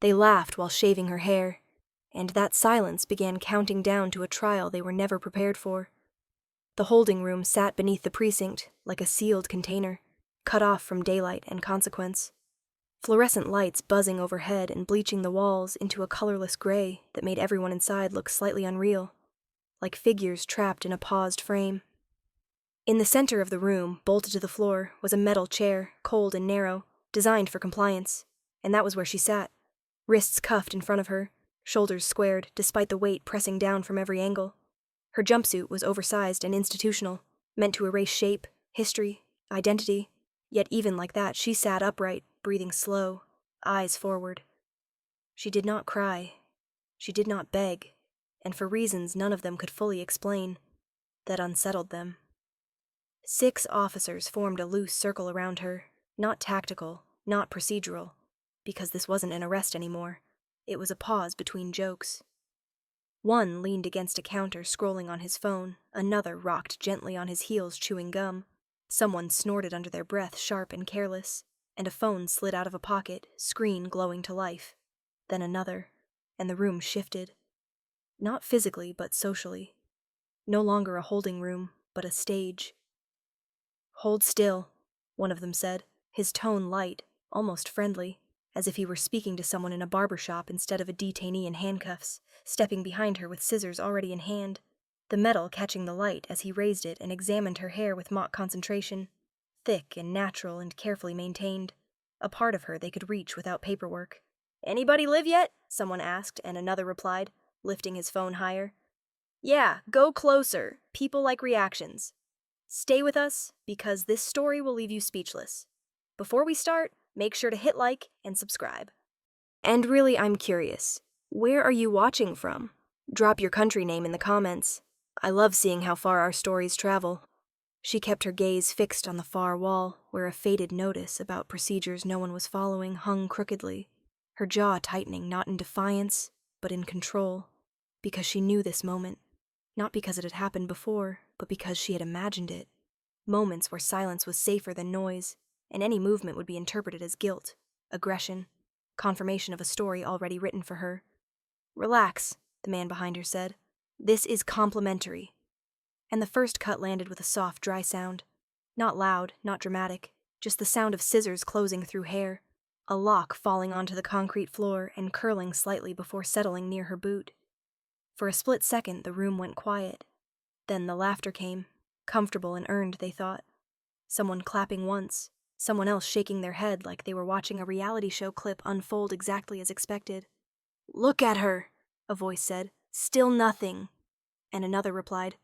They laughed while shaving her hair, and that silence began counting down to a trial they were never prepared for. The holding room sat beneath the precinct like a sealed container, cut off from daylight and consequence. Fluorescent lights buzzing overhead and bleaching the walls into a colorless gray that made everyone inside look slightly unreal, like figures trapped in a paused frame. In the center of the room, bolted to the floor, was a metal chair, cold and narrow, designed for compliance, and that was where she sat, wrists cuffed in front of her, shoulders squared despite the weight pressing down from every angle. Her jumpsuit was oversized and institutional, meant to erase shape, history, identity, yet even like that she sat upright, breathing slow, eyes forward. She did not cry. She did not beg, and for reasons none of them could fully explain, that unsettled them. 6 officers formed a loose circle around her, not tactical, not procedural, because this wasn't an arrest anymore. It was a pause between jokes. One leaned against a counter scrolling on his phone, another rocked gently on his heels chewing gum. Someone snorted under their breath, sharp and careless, and a phone slid out of a pocket, screen glowing to life. Then another, and the room shifted. Not physically, but socially. No longer a holding room, but a stage. "Hold still," one of them said, his tone light, almost friendly, as if he were speaking to someone in a barber shop instead of a detainee in handcuffs, stepping behind her with scissors already in hand, the metal catching the light as he raised it and examined her hair with mock concentration, thick and natural and carefully maintained, a part of her they could reach without paperwork. "Anybody live yet?" someone asked, and another replied, lifting his phone higher. "Yeah, go closer. People like reactions. Stay with us, because this story will leave you speechless. Before we start, make sure to hit like and subscribe." And really, I'm curious. Where are you watching from? Drop your country name in the comments. I love seeing how far our stories travel. She kept her gaze fixed on the far wall, where a faded notice about procedures no one was following hung crookedly, her jaw tightening not in defiance, but in control, because she knew this moment. Not because it had happened before, but because she had imagined it. Moments where silence was safer than noise, and any movement would be interpreted as guilt, aggression, confirmation of a story already written for her. "Relax," the man behind her said. "This is complimentary." And the first cut landed with a soft, dry sound. Not loud, not dramatic, just the sound of scissors closing through hair, a lock falling onto the concrete floor and curling slightly before settling near her boot. For a split second, the room went quiet. Then the laughter came, comfortable and earned, they thought. Someone clapping once, someone else shaking their head like they were watching a reality show clip unfold exactly as expected. "Look at her," a voice said. "Still nothing." And another replied,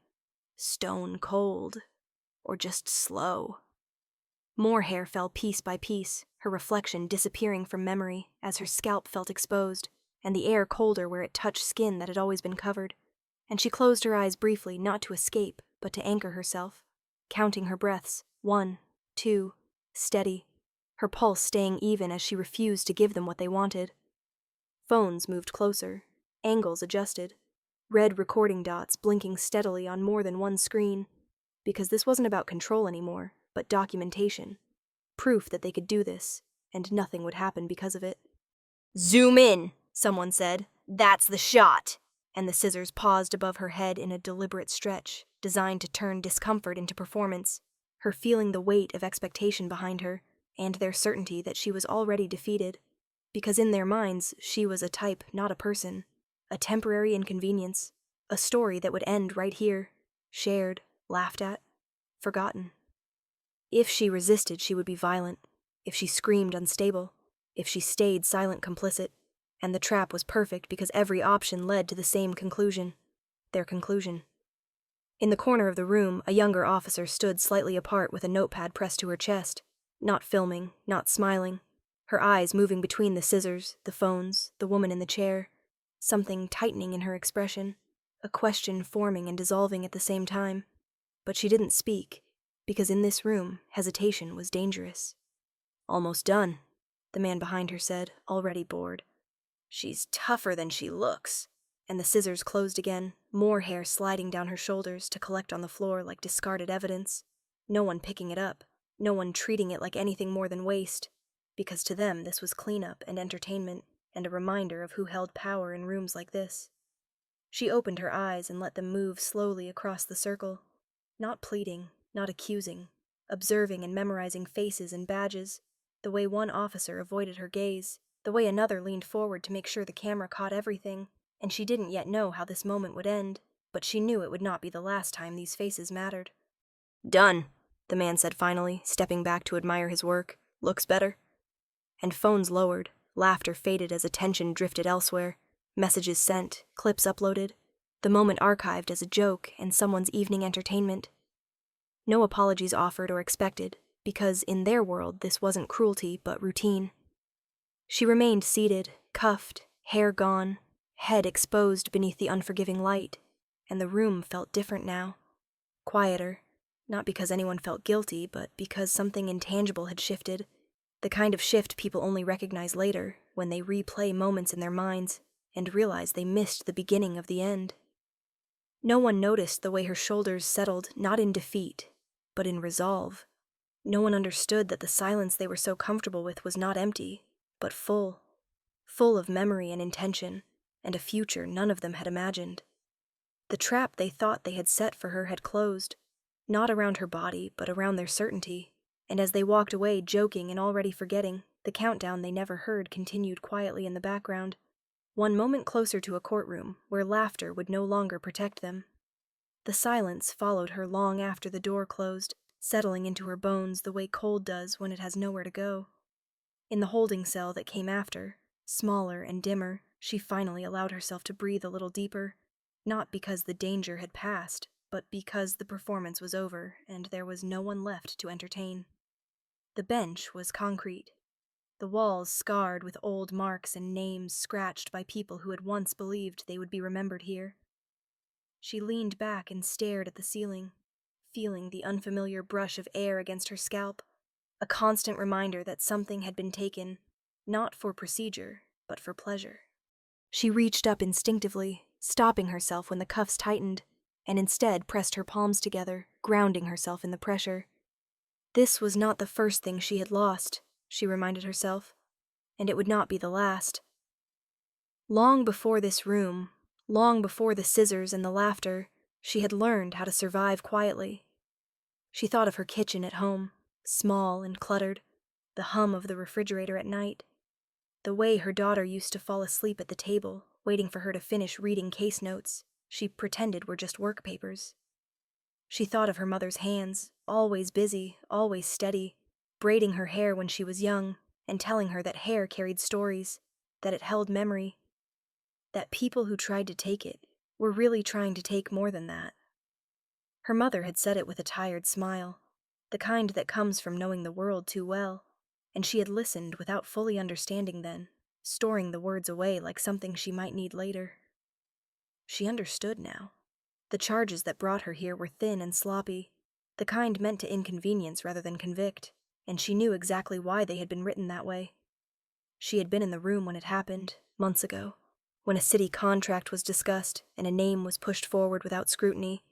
"Stone cold. Or just slow." More hair fell piece by piece, her reflection disappearing from memory as her scalp felt exposed, and the air colder where it touched skin that had always been covered. And she closed her eyes briefly, not to escape, but to anchor herself, counting her breaths, 1, 2, steady, her pulse staying even as she refused to give them what they wanted. Phones moved closer, angles adjusted, red recording dots blinking steadily on more than one screen, because this wasn't about control anymore, but documentation, proof that they could do this, and nothing would happen because of it. "Zoom in," someone said. "That's the shot." And the scissors paused above her head in a deliberate stretch, designed to turn discomfort into performance, her feeling the weight of expectation behind her, and their certainty that she was already defeated, because in their minds she was a type, not a person, a temporary inconvenience, a story that would end right here, shared, laughed at, forgotten. If she resisted, she would be violent. If she screamed, unstable. If she stayed silent, complicit. And the trap was perfect because every option led to the same conclusion. Their conclusion. In the corner of the room, a younger officer stood slightly apart with a notepad pressed to her chest, not filming, not smiling, her eyes moving between the scissors, the phones, the woman in the chair, something tightening in her expression, a question forming and dissolving at the same time. But she didn't speak, because in this room, hesitation was dangerous. "Almost done," the man behind her said, already bored. "She's tougher than she looks." And the scissors closed again, more hair sliding down her shoulders to collect on the floor like discarded evidence. No one picking it up, no one treating it like anything more than waste, because to them this was cleanup and entertainment, and a reminder of who held power in rooms like this. She opened her eyes and let them move slowly across the circle, not pleading, not accusing, observing and memorizing faces and badges, the way one officer avoided her gaze, the way another leaned forward to make sure the camera caught everything, and she didn't yet know how this moment would end, but she knew it would not be the last time these faces mattered. "Done," the man said finally, stepping back to admire his work. "Looks better." And phones lowered, laughter faded as attention drifted elsewhere, messages sent, clips uploaded, the moment archived as a joke and someone's evening entertainment. No apologies offered or expected, because in their world this wasn't cruelty but routine. She remained seated, cuffed, hair gone, head exposed beneath the unforgiving light, and the room felt different now. Quieter, not because anyone felt guilty, but because something intangible had shifted, the kind of shift people only recognize later, when they replay moments in their minds and realize they missed the beginning of the end. No one noticed the way her shoulders settled not in defeat, but in resolve. No one understood that the silence they were so comfortable with was not empty, but full of memory and intention, and a future none of them had imagined. The trap they thought they had set for her had closed, not around her body, but around their certainty, and as they walked away joking and already forgetting, the countdown they never heard continued quietly in the background, one moment closer to a courtroom where laughter would no longer protect them. The silence followed her long after the door closed, settling into her bones the way cold does when it has nowhere to go. In the holding cell that came after, smaller and dimmer, she finally allowed herself to breathe a little deeper, not because the danger had passed, but because the performance was over and there was no one left to entertain. The bench was concrete, the walls scarred with old marks and names scratched by people who had once believed they would be remembered here. She leaned back and stared at the ceiling, feeling the unfamiliar brush of air against her scalp, a constant reminder that something had been taken, not for procedure, but for pleasure. She reached up instinctively, stopping herself when the cuffs tightened, and instead pressed her palms together, grounding herself in the pressure. This was not the first thing she had lost, she reminded herself, and it would not be the last. Long before this room, long before the scissors and the laughter, she had learned how to survive quietly. She thought of her kitchen at home, small and cluttered, the hum of the refrigerator at night, the way her daughter used to fall asleep at the table, waiting for her to finish reading case notes she pretended were just work papers. She thought of her mother's hands, always busy, always steady, braiding her hair when she was young, and telling her that hair carried stories, that it held memory, that people who tried to take it were really trying to take more than that. Her mother had said it with a tired smile, the kind that comes from knowing the world too well, and she had listened without fully understanding then, storing the words away like something she might need later. She understood now. The charges that brought her here were thin and sloppy, the kind meant to inconvenience rather than convict, and she knew exactly why they had been written that way. She had been in the room when it happened, months ago, when a city contract was discussed and a name was pushed forward without scrutiny,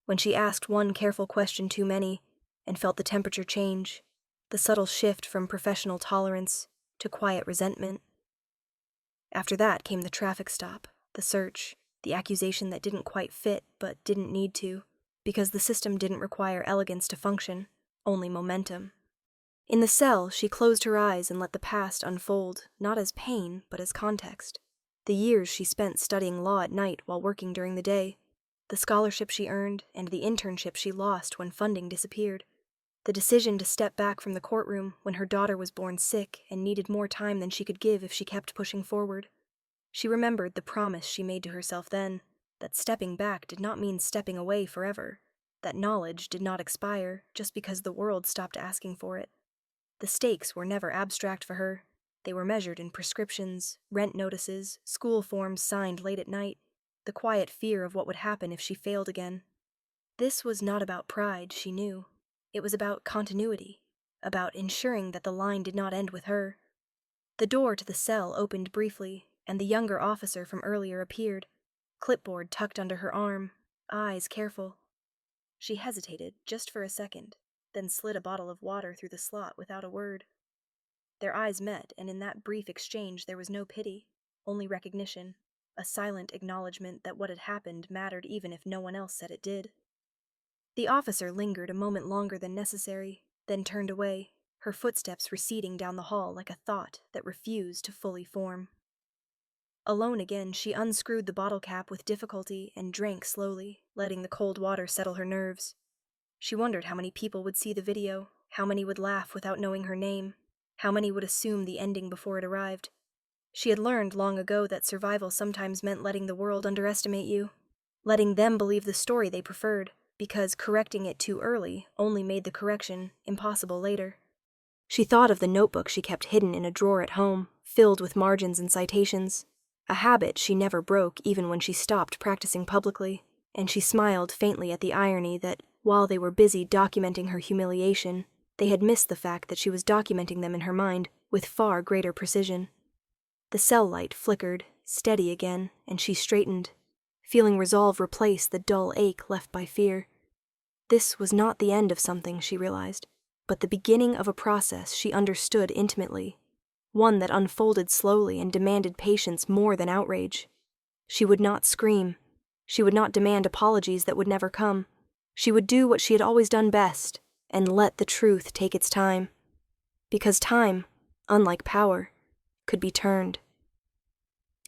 when she asked one careful question too many and felt the temperature change, the subtle shift from professional tolerance to quiet resentment. After that came the traffic stop, the search, the accusation that didn't quite fit but didn't need to, because the system didn't require elegance to function, only momentum. In the cell, she closed her eyes and let the past unfold, not as pain, but as context. The years she spent studying law at night while working during the day, the scholarship she earned, and the internship she lost when funding disappeared. The decision to step back from the courtroom when her daughter was born sick and needed more time than she could give if she kept pushing forward. She remembered the promise she made to herself then, that stepping back did not mean stepping away forever, that knowledge did not expire just because the world stopped asking for it. The stakes were never abstract for her. They were measured in prescriptions, rent notices, school forms signed late at night, the quiet fear of what would happen if she failed again. This was not about pride, she knew. It was about continuity, about ensuring that the line did not end with her. The door to the cell opened briefly, and the younger officer from earlier appeared, clipboard tucked under her arm, eyes careful. She hesitated just for a second, then slid a bottle of water through the slot without a word. Their eyes met, and in that brief exchange there was no pity, only recognition, a silent acknowledgement that what had happened mattered even if no one else said it did. The officer lingered a moment longer than necessary, then turned away, her footsteps receding down the hall like a thought that refused to fully form. Alone again, she unscrewed the bottle cap with difficulty and drank slowly, letting the cold water settle her nerves. She wondered how many people would see the video, how many would laugh without knowing her name, how many would assume the ending before it arrived. She had learned long ago that survival sometimes meant letting the world underestimate you, letting them believe the story they preferred, because correcting it too early only made the correction impossible later. She thought of the notebook she kept hidden in a drawer at home, filled with margins and citations, a habit she never broke even when she stopped practicing publicly, and she smiled faintly at the irony that, while they were busy documenting her humiliation, they had missed the fact that she was documenting them in her mind with far greater precision. The cell light flickered, steady again, and she straightened, feeling resolve replace the dull ache left by fear. This was not the end of something, she realized, but the beginning of a process she understood intimately, one that unfolded slowly and demanded patience more than outrage. She would not scream. She would not demand apologies that would never come. She would do what she had always done best, and let the truth take its time. Because time, unlike power, could be turned.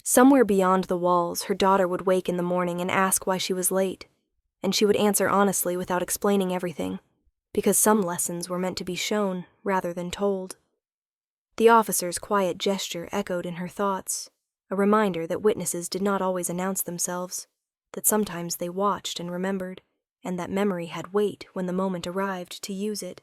Somewhere beyond the walls, her daughter would wake in the morning and ask why she was late, and she would answer honestly without explaining everything, because some lessons were meant to be shown rather than told. The officer's quiet gesture echoed in her thoughts, a reminder that witnesses did not always announce themselves, that sometimes they watched and remembered, and that memory had weight when the moment arrived to use it.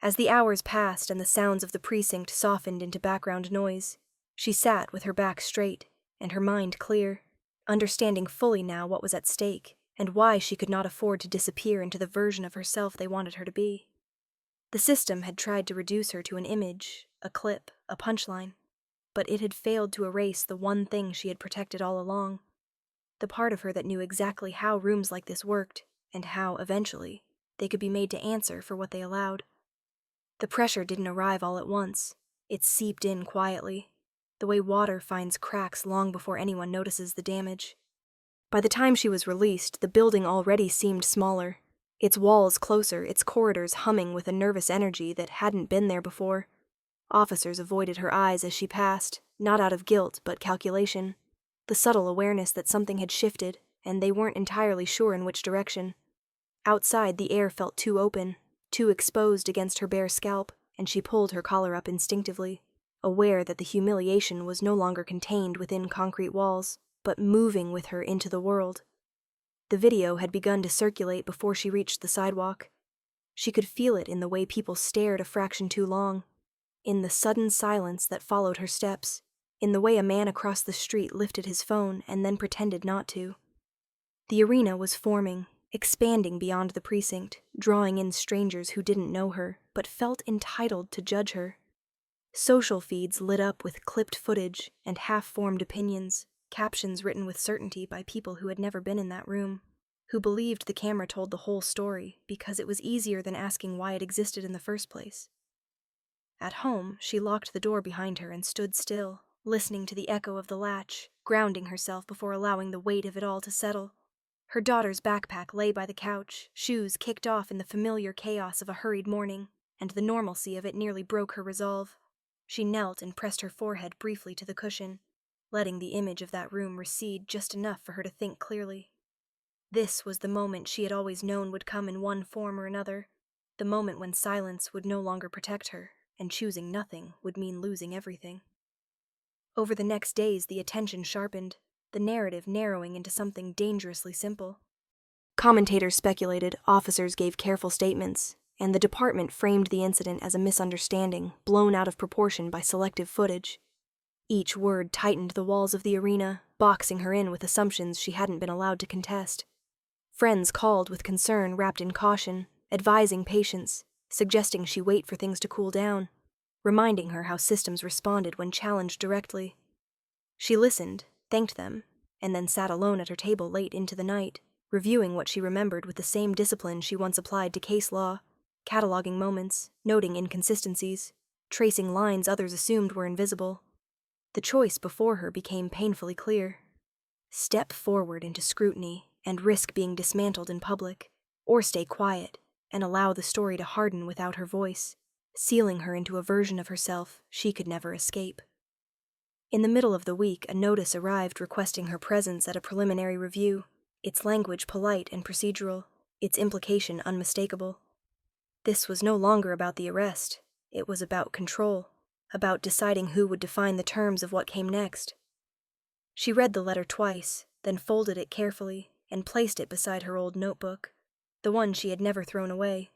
As the hours passed and the sounds of the precinct softened into background noise, she sat with her back straight and her mind clear, understanding fully now what was at stake and why she could not afford to disappear into the version of herself they wanted her to be. The system had tried to reduce her to an image, a clip, a punchline, but it had failed to erase the one thing she had protected all along, the part of her that knew exactly how rooms like this worked and how, eventually, they could be made to answer for what they allowed. The pressure didn't arrive all at once. It seeped in quietly, the way water finds cracks long before anyone notices the damage. By the time she was released, the building already seemed smaller, its walls closer, its corridors humming with a nervous energy that hadn't been there before. Officers avoided her eyes as she passed, not out of guilt but calculation, the subtle awareness that something had shifted, and they weren't entirely sure in which direction. Outside, the air felt too open, too exposed against her bare scalp, and she pulled her collar up instinctively, aware that the humiliation was no longer contained within concrete walls, but moving with her into the world. The video had begun to circulate before she reached the sidewalk. She could feel it in the way people stared a fraction too long, in the sudden silence that followed her steps, in the way a man across the street lifted his phone and then pretended not to. The arena was forming, expanding beyond the precinct, drawing in strangers who didn't know her, but felt entitled to judge her. Social feeds lit up with clipped footage and half-formed opinions, captions written with certainty by people who had never been in that room, who believed the camera told the whole story because it was easier than asking why it existed in the first place. At home, she locked the door behind her and stood still, listening to the echo of the latch, grounding herself before allowing the weight of it all to settle. Her daughter's backpack lay by the couch, shoes kicked off in the familiar chaos of a hurried morning, and the normalcy of it nearly broke her resolve. She knelt and pressed her forehead briefly to the cushion, letting the image of that room recede just enough for her to think clearly. This was the moment she had always known would come in one form or another, the moment when silence would no longer protect her, and choosing nothing would mean losing everything. Over the next days, the attention sharpened, the narrative narrowing into something dangerously simple. Commentators speculated, officers gave careful statements, and the department framed the incident as a misunderstanding, blown out of proportion by selective footage. Each word tightened the walls of the arena, boxing her in with assumptions she hadn't been allowed to contest. Friends called with concern wrapped in caution, advising patience, suggesting she wait for things to cool down, reminding her how systems responded when challenged directly. She listened, thanked them, and then sat alone at her table late into the night, reviewing what she remembered with the same discipline she once applied to case law, cataloging moments, noting inconsistencies, tracing lines others assumed were invisible. The choice before her became painfully clear. Step forward into scrutiny and risk being dismantled in public, or stay quiet and allow the story to harden without her voice, sealing her into a version of herself she could never escape. In the middle of the week, a notice arrived requesting her presence at a preliminary review, its language polite and procedural, its implication unmistakable. This was no longer about the arrest. It was about control, about deciding who would define the terms of what came next. She read the letter twice, then folded it carefully and placed it beside her old notebook, the one she had never thrown away.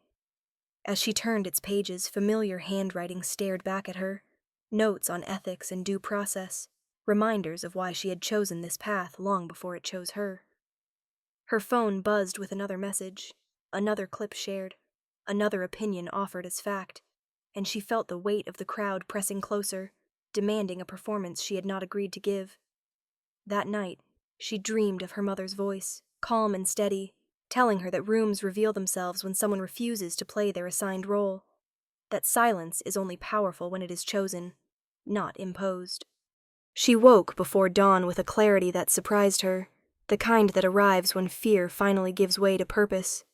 As she turned its pages, familiar handwriting stared back at her, notes on ethics and due process, reminders of why she had chosen this path long before it chose her. Her phone buzzed with another message, another clip shared, another opinion offered as fact, and she felt the weight of the crowd pressing closer, demanding a performance she had not agreed to give. That night, she dreamed of her mother's voice, calm and steady, telling her that rooms reveal themselves when someone refuses to play their assigned role, that silence is only powerful when it is chosen, not imposed. She woke before dawn with a clarity that surprised her, the kind that arrives when fear finally gives way to purpose.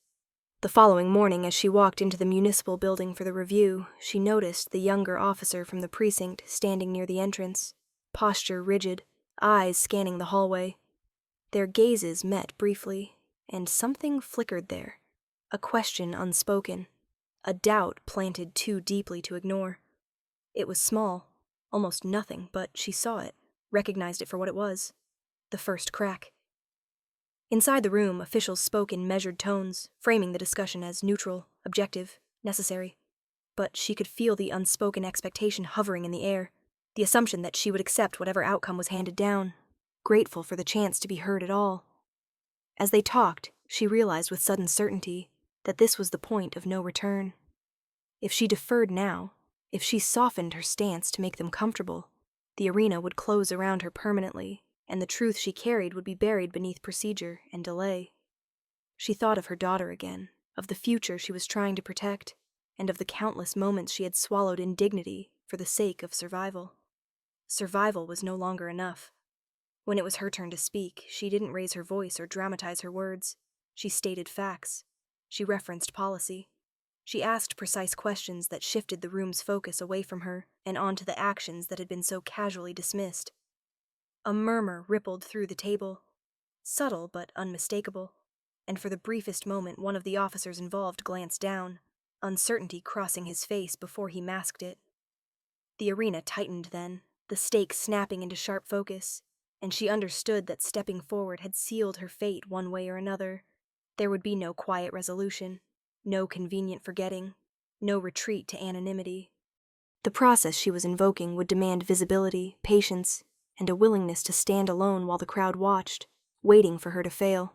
The following morning, as she walked into the municipal building for the review, she noticed the younger officer from the precinct standing near the entrance, posture rigid, eyes scanning the hallway. Their gazes met briefly, and something flickered there, a question unspoken, a doubt planted too deeply to ignore. It was small, almost nothing, but she saw it, recognized it for what it was, the first crack. Inside the room, officials spoke in measured tones, framing the discussion as neutral, objective, necessary. But she could feel the unspoken expectation hovering in the air, the assumption that she would accept whatever outcome was handed down, grateful for the chance to be heard at all. As they talked, she realized with sudden certainty that this was the point of no return. If she deferred now, if she softened her stance to make them comfortable, the arena would close around her permanently, and the truth she carried would be buried beneath procedure and delay. She thought of her daughter again, of the future she was trying to protect, and of the countless moments she had swallowed in dignity for the sake of survival. Survival was no longer enough. When it was her turn to speak, she didn't raise her voice or dramatize her words. She stated facts. She referenced policy. She asked precise questions that shifted the room's focus away from her and onto the actions that had been so casually dismissed. A murmur rippled through the table, subtle but unmistakable, and for the briefest moment one of the officers involved glanced down, uncertainty crossing his face before he masked it. The arena tightened then, the stakes snapping into sharp focus, and she understood that stepping forward had sealed her fate one way or another. There would be no quiet resolution, no convenient forgetting, no retreat to anonymity. The process she was invoking would demand visibility, patience, and a willingness to stand alone while the crowd watched, waiting for her to fail.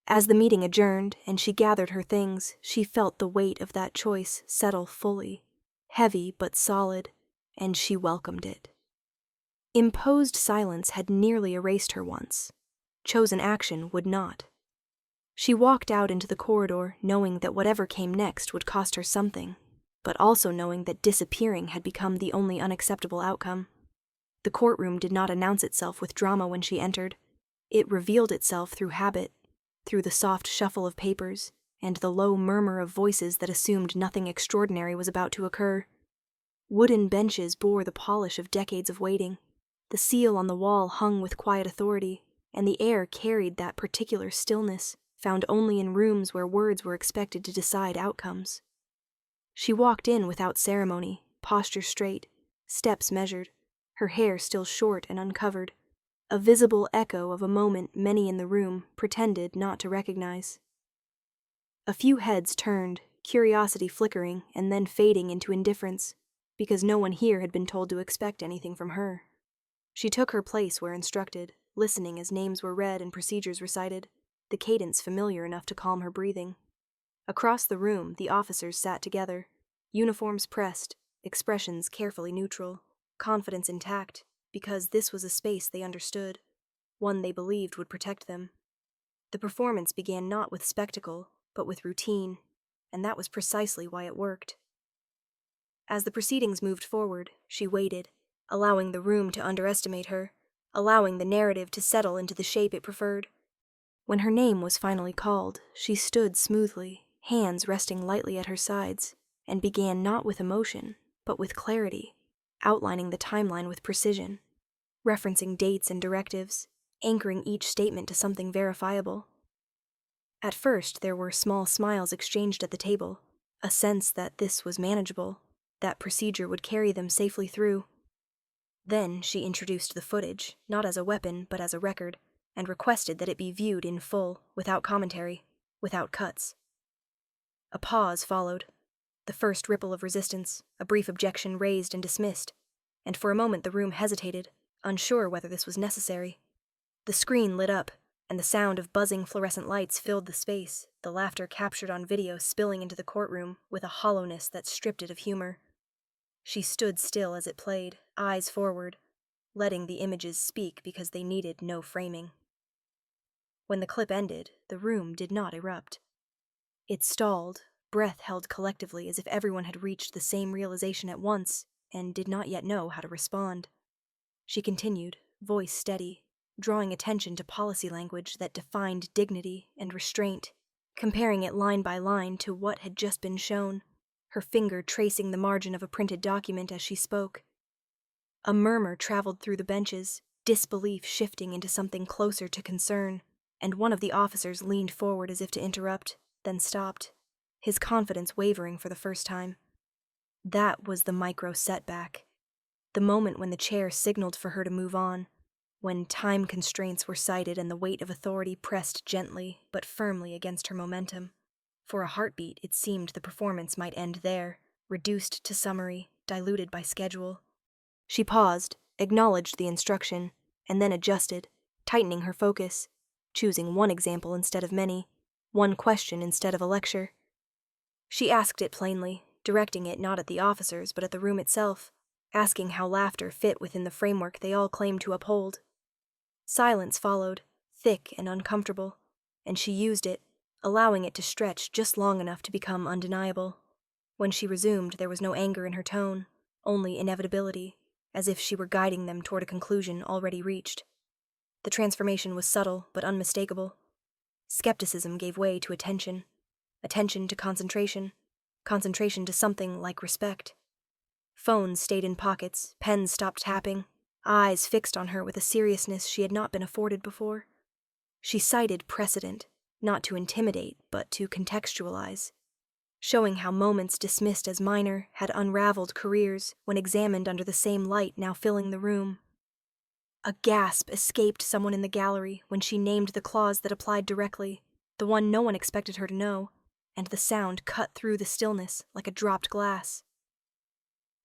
As the meeting adjourned and she gathered her things, she felt the weight of that choice settle fully, heavy but solid, and she welcomed it. Imposed silence had nearly erased her once. Chosen action would not. She walked out into the corridor knowing that whatever came next would cost her something, but also knowing that disappearing had become the only unacceptable outcome. The courtroom did not announce itself with drama when she entered. It revealed itself through habit, through the soft shuffle of papers, and the low murmur of voices that assumed nothing extraordinary was about to occur. Wooden benches bore the polish of decades of waiting. The seal on the wall hung with quiet authority, and the air carried that particular stillness, found only in rooms where words were expected to decide outcomes. She walked in without ceremony, posture straight, steps measured, her hair still short and uncovered, a visible echo of a moment many in the room pretended not to recognize. A few heads turned, curiosity flickering and then fading into indifference, because no one here had been told to expect anything from her. She took her place where instructed, listening as names were read and procedures recited, the cadence familiar enough to calm her breathing. Across the room, the officers sat together, uniforms pressed, expressions carefully neutral, confidence intact, because this was a space they understood, one they believed would protect them. The performance began not with spectacle, but with routine, and that was precisely why it worked. As the proceedings moved forward, she waited, allowing the room to underestimate her, allowing the narrative to settle into the shape it preferred. When her name was finally called, she stood smoothly, hands resting lightly at her sides, and began not with emotion, but with clarity, outlining the timeline with precision, referencing dates and directives, anchoring each statement to something verifiable. At first, there were small smiles exchanged at the table, a sense that this was manageable, that procedure would carry them safely through. Then she introduced the footage, not as a weapon, but as a record, and requested that it be viewed in full, without commentary, without cuts. A pause followed. The first ripple of resistance, a brief objection raised and dismissed, and for a moment the room hesitated, unsure whether this was necessary. The screen lit up, and the sound of buzzing fluorescent lights filled the space, the laughter captured on video spilling into the courtroom with a hollowness that stripped it of humor. She stood still as it played, eyes forward, letting the images speak because they needed no framing. When the clip ended, the room did not erupt. It stalled, breath held collectively as if everyone had reached the same realization at once and did not yet know how to respond. She continued, voice steady, drawing attention to policy language that defined dignity and restraint, comparing it line by line to what had just been shown, her finger tracing the margin of a printed document as she spoke. A murmur traveled through the benches, disbelief shifting into something closer to concern, and one of the officers leaned forward as if to interrupt, then stopped, his confidence wavering for the first time. That was the micro setback, the moment when the chair signaled for her to move on, when time constraints were cited and the weight of authority pressed gently but firmly against her momentum. For a heartbeat, it seemed the performance might end there, reduced to summary, diluted by schedule. She paused, acknowledged the instruction, and then adjusted, tightening her focus, choosing one example instead of many, one question instead of a lecture. She asked it plainly, directing it not at the officers but at the room itself, asking how laughter fit within the framework they all claimed to uphold. Silence followed, thick and uncomfortable, and she used it, allowing it to stretch just long enough to become undeniable. When she resumed, there was no anger in her tone, only inevitability, as if she were guiding them toward a conclusion already reached. The transformation was subtle but unmistakable. Skepticism gave way to attention, attention to concentration, concentration to something like respect. Phones stayed in pockets, pens stopped tapping, eyes fixed on her with a seriousness she had not been afforded before. She cited precedent, not to intimidate, but to contextualize, showing how moments dismissed as minor had unraveled careers when examined under the same light now filling the room. A gasp escaped someone in the gallery when she named the clause that applied directly, the one no one expected her to know, and the sound cut through the stillness like a dropped glass.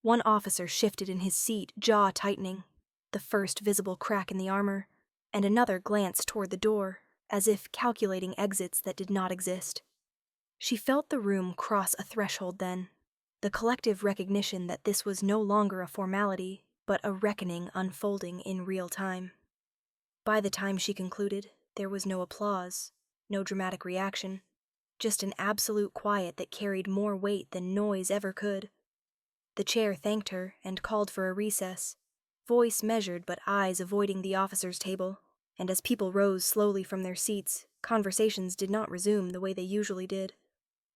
One officer shifted in his seat, jaw tightening, the first visible crack in the armor, and another glanced toward the door, as if calculating exits that did not exist. She felt the room cross a threshold then, the collective recognition that this was no longer a formality, but a reckoning unfolding in real time. By the time she concluded, there was no applause, no dramatic reaction, just an absolute quiet that carried more weight than noise ever could. The chair thanked her and called for a recess, voice measured but eyes avoiding the officers' table, and as people rose slowly from their seats, conversations did not resume the way they usually did.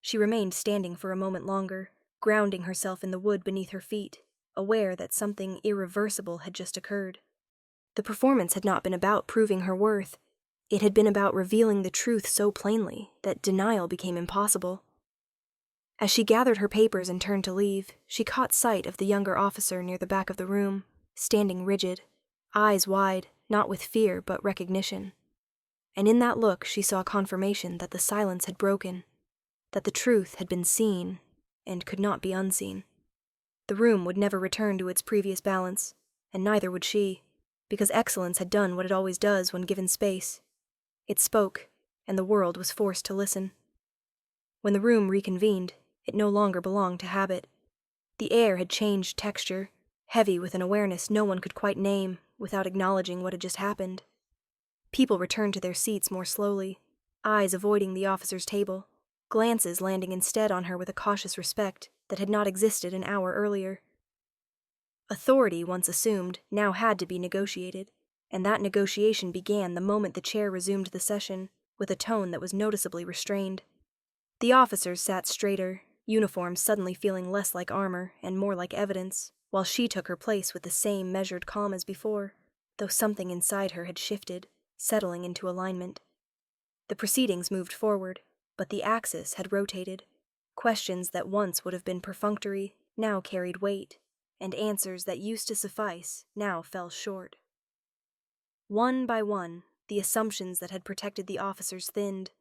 She remained standing for a moment longer, grounding herself in the wood beneath her feet, aware that something irreversible had just occurred. The performance had not been about proving her worth. It had been about revealing the truth so plainly that denial became impossible. As she gathered her papers and turned to leave, she caught sight of the younger officer near the back of the room, standing rigid, eyes wide, not with fear but recognition. And in that look she saw confirmation that the silence had broken, that the truth had been seen and could not be unseen. The room would never return to its previous balance, and neither would she, because excellence had done what it always does when given space. It spoke, and the world was forced to listen. When the room reconvened, it no longer belonged to habit. The air had changed texture, heavy with an awareness no one could quite name without acknowledging what had just happened. People returned to their seats more slowly, eyes avoiding the officer's table, glances landing instead on her with a cautious respect that had not existed an hour earlier. Authority, once assumed, now had to be negotiated, and that negotiation began the moment the chair resumed the session, with a tone that was noticeably restrained. The officers sat straighter, uniforms suddenly feeling less like armor and more like evidence, while she took her place with the same measured calm as before, though something inside her had shifted, settling into alignment. The proceedings moved forward, but the axis had rotated. Questions that once would have been perfunctory now carried weight, and answers that used to suffice now fell short. One by one, the assumptions that had protected the officers thinned,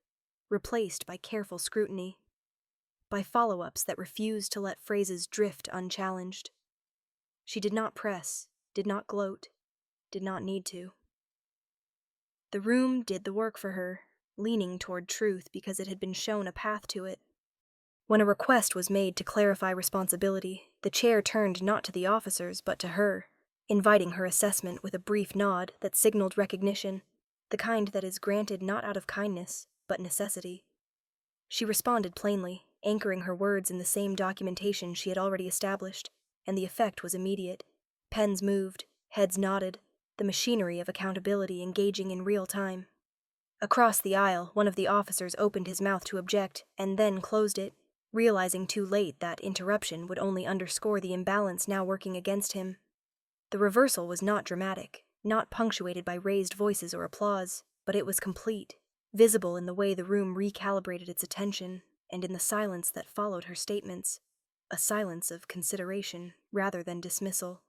replaced by careful scrutiny, by follow-ups that refused to let phrases drift unchallenged. She did not press, did not gloat, did not need to. The room did the work for her, leaning toward truth because it had been shown a path to it. When a request was made to clarify responsibility, the chair turned not to the officers but to her, inviting her assessment with a brief nod that signaled recognition, the kind that is granted not out of kindness, but necessity. She responded plainly, anchoring her words in the same documentation she had already established, and the effect was immediate. Pens moved, heads nodded, the machinery of accountability engaging in real time. Across the aisle, one of the officers opened his mouth to object, and then closed it, realizing too late that interruption would only underscore the imbalance now working against him. The reversal was not dramatic, not punctuated by raised voices or applause, but it was complete, visible in the way the room recalibrated its attention, and in the silence that followed her statements, a silence of consideration rather than dismissal.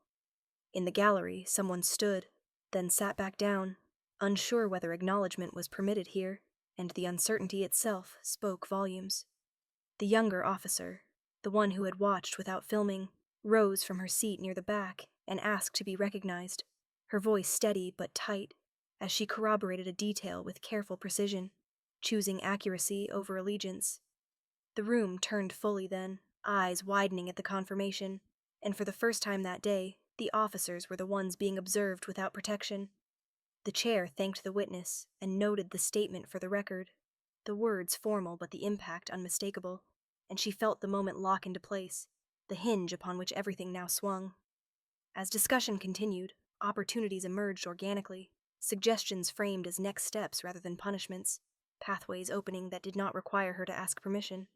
In the gallery, someone stood, then sat back down, unsure whether acknowledgement was permitted here, and the uncertainty itself spoke volumes. The younger officer, the one who had watched without filming, rose from her seat near the back and asked to be recognized, her voice steady but tight, as she corroborated a detail with careful precision, choosing accuracy over allegiance. The room turned fully then, eyes widening at the confirmation, and for the first time that day, the officers were the ones being observed without protection. The chair thanked the witness and noted the statement for the record, the words formal but the impact unmistakable, and she felt the moment lock into place, the hinge upon which everything now swung. As discussion continued, opportunities emerged organically, suggestions framed as next steps rather than punishments, pathways opening that did not require her to ask permission.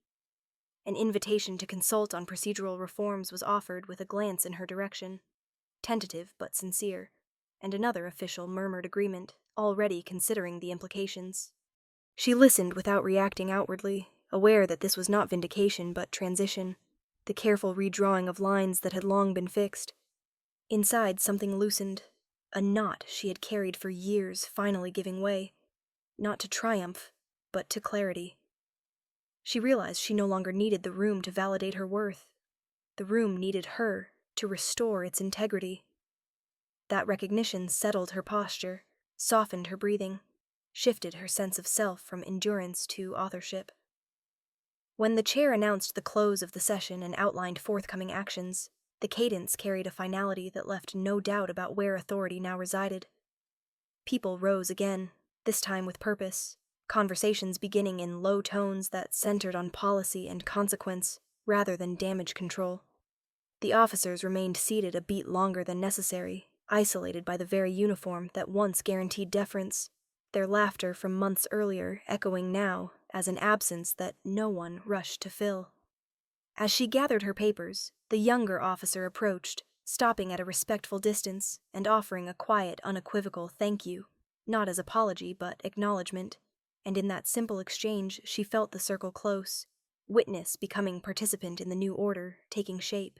An invitation to consult on procedural reforms was offered with a glance in her direction, tentative but sincere, and another official murmured agreement, already considering the implications. She listened without reacting outwardly, aware that this was not vindication but transition, the careful redrawing of lines that had long been fixed. Inside, something loosened, a knot she had carried for years finally giving way, not to triumph, but to clarity. She realized she no longer needed the room to validate her worth. The room needed her to restore its integrity. That recognition settled her posture, softened her breathing, shifted her sense of self from endurance to authorship. When the chair announced the close of the session and outlined forthcoming actions, the cadence carried a finality that left no doubt about where authority now resided. People rose again, this time with purpose, conversations beginning in low tones that centered on policy and consequence rather than damage control. The officers remained seated a beat longer than necessary, isolated by the very uniform that once guaranteed deference, their laughter from months earlier echoing now as an absence that no one rushed to fill. As she gathered her papers, the younger officer approached, stopping at a respectful distance and offering a quiet, unequivocal thank you, not as apology but acknowledgement, and in that simple exchange she felt the circle close, witness becoming participant in the new order taking shape.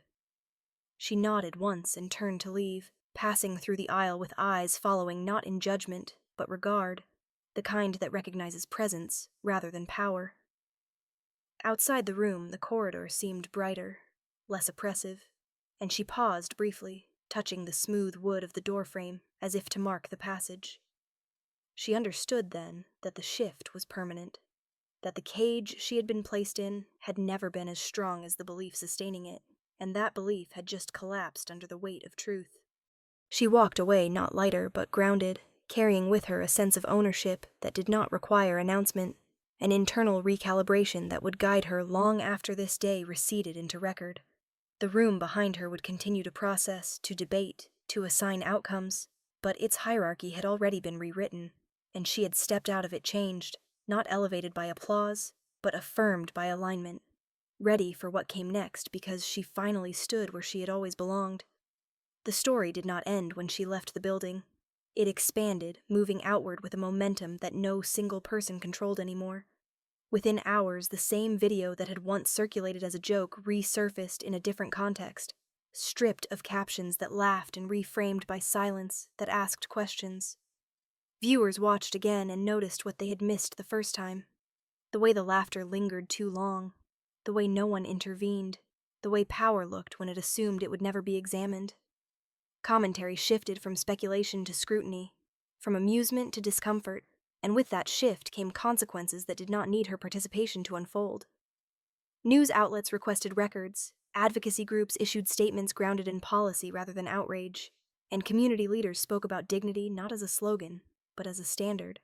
She nodded once and turned to leave, passing through the aisle with eyes following not in judgment, but regard, the kind that recognizes presence rather than power. Outside the room, the corridor seemed brighter, less oppressive, and she paused briefly, touching the smooth wood of the doorframe as if to mark the passage. She understood then that the shift was permanent, that the cage she had been placed in had never been as strong as the belief sustaining it, and that belief had just collapsed under the weight of truth. She walked away not lighter but grounded, carrying with her a sense of ownership that did not require announcement, an internal recalibration that would guide her long after this day receded into record. The room behind her would continue to process, to debate, to assign outcomes, but its hierarchy had already been rewritten, and she had stepped out of it changed, not elevated by applause, but affirmed by alignment, ready for what came next because she finally stood where she had always belonged. The story did not end when she left the building. It expanded, moving outward with a momentum that no single person controlled anymore. Within hours, the same video that had once circulated as a joke resurfaced in a different context, stripped of captions that laughed and reframed by silence that asked questions. Viewers watched again and noticed what they had missed the first time. The way the laughter lingered too long, the way no one intervened, the way power looked when it assumed it would never be examined. Commentary shifted from speculation to scrutiny, from amusement to discomfort, and with that shift came consequences that did not need her participation to unfold. News outlets requested records, advocacy groups issued statements grounded in policy rather than outrage, and community leaders spoke about dignity not as a slogan, but as a standard.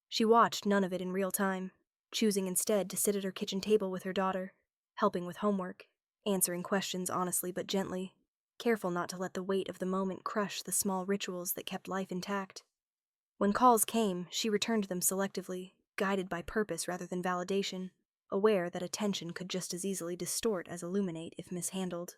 She watched none of it in real time, choosing instead to sit at her kitchen table with her daughter, helping with homework, answering questions honestly but gently, careful not to let the weight of the moment crush the small rituals that kept life intact. When calls came, she returned them selectively, guided by purpose rather than validation, aware that attention could just as easily distort as illuminate if mishandled.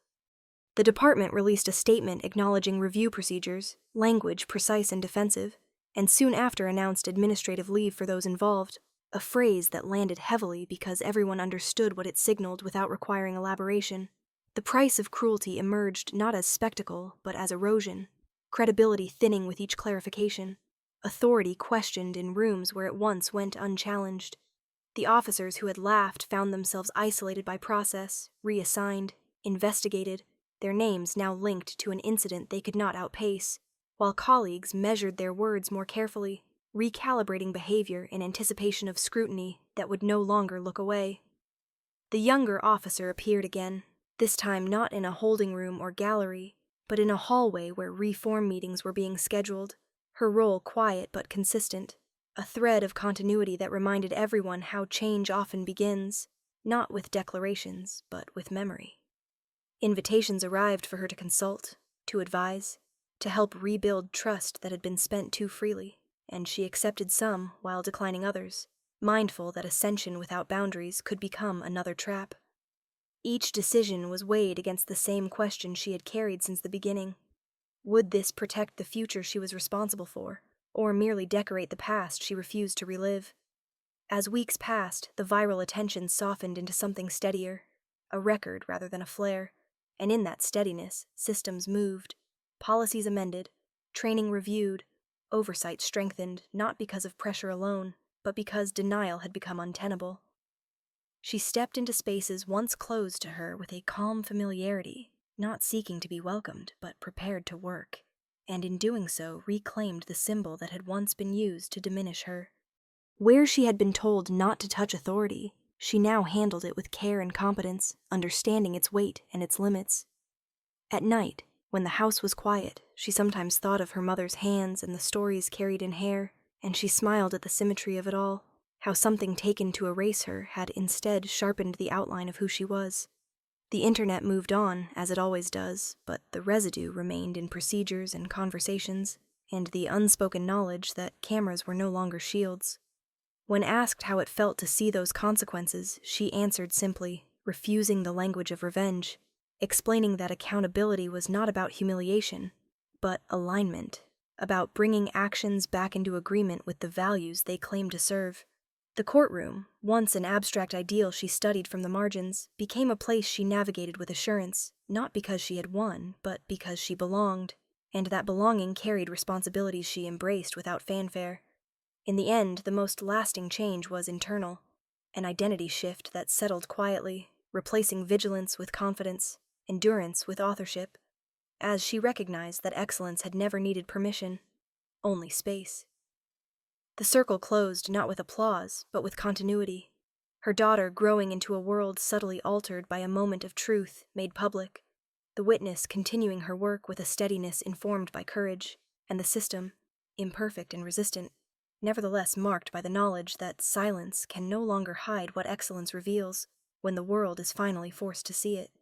The department released a statement acknowledging review procedures, language precise and defensive, and soon after announced administrative leave for those involved, a phrase that landed heavily because everyone understood what it signaled without requiring elaboration. The price of cruelty emerged not as spectacle, but as erosion, credibility thinning with each clarification, authority questioned in rooms where it once went unchallenged. The officers who had laughed found themselves isolated by process, reassigned, investigated, their names now linked to an incident they could not outpace, while colleagues measured their words more carefully, recalibrating behavior in anticipation of scrutiny that would no longer look away. The younger officer appeared again, this time not in a holding room or gallery, but in a hallway where reform meetings were being scheduled, her role quiet but consistent, a thread of continuity that reminded everyone how change often begins, not with declarations, but with memory. Invitations arrived for her to consult, to advise, to help rebuild trust that had been spent too freely, and she accepted some while declining others, mindful that ascension without boundaries could become another trap. Each decision was weighed against the same question she had carried since the beginning. Would this protect the future she was responsible for, or merely decorate the past she refused to relive? As weeks passed, the viral attention softened into something steadier, a record rather than a flare, and in that steadiness, systems moved, policies amended, training reviewed, oversight strengthened, not because of pressure alone, but because denial had become untenable. She stepped into spaces once closed to her with a calm familiarity, not seeking to be welcomed, but prepared to work, and in doing so reclaimed the symbol that had once been used to diminish her. Where she had been told not to touch authority, she now handled it with care and competence, understanding its weight and its limits. At night, when the house was quiet, she sometimes thought of her mother's hands and the stories carried in hair, and she smiled at the symmetry of it all, how something taken to erase her had instead sharpened the outline of who she was. The internet moved on, as it always does, but the residue remained in procedures and conversations, and the unspoken knowledge that cameras were no longer shields. When asked how it felt to see those consequences, she answered simply, refusing the language of revenge, explaining that accountability was not about humiliation, but alignment, about bringing actions back into agreement with the values they claimed to serve. The courtroom, once an abstract ideal she studied from the margins, became a place she navigated with assurance, not because she had won, but because she belonged, and that belonging carried responsibilities she embraced without fanfare. In the end, the most lasting change was internal, an identity shift that settled quietly, replacing vigilance with confidence, endurance with authorship, as she recognized that excellence had never needed permission, only space. The circle closed not with applause, but with continuity, her daughter growing into a world subtly altered by a moment of truth made public, the witness continuing her work with a steadiness informed by courage, and the system, imperfect and resistant, nevertheless marked by the knowledge that silence can no longer hide what excellence reveals when the world is finally forced to see it.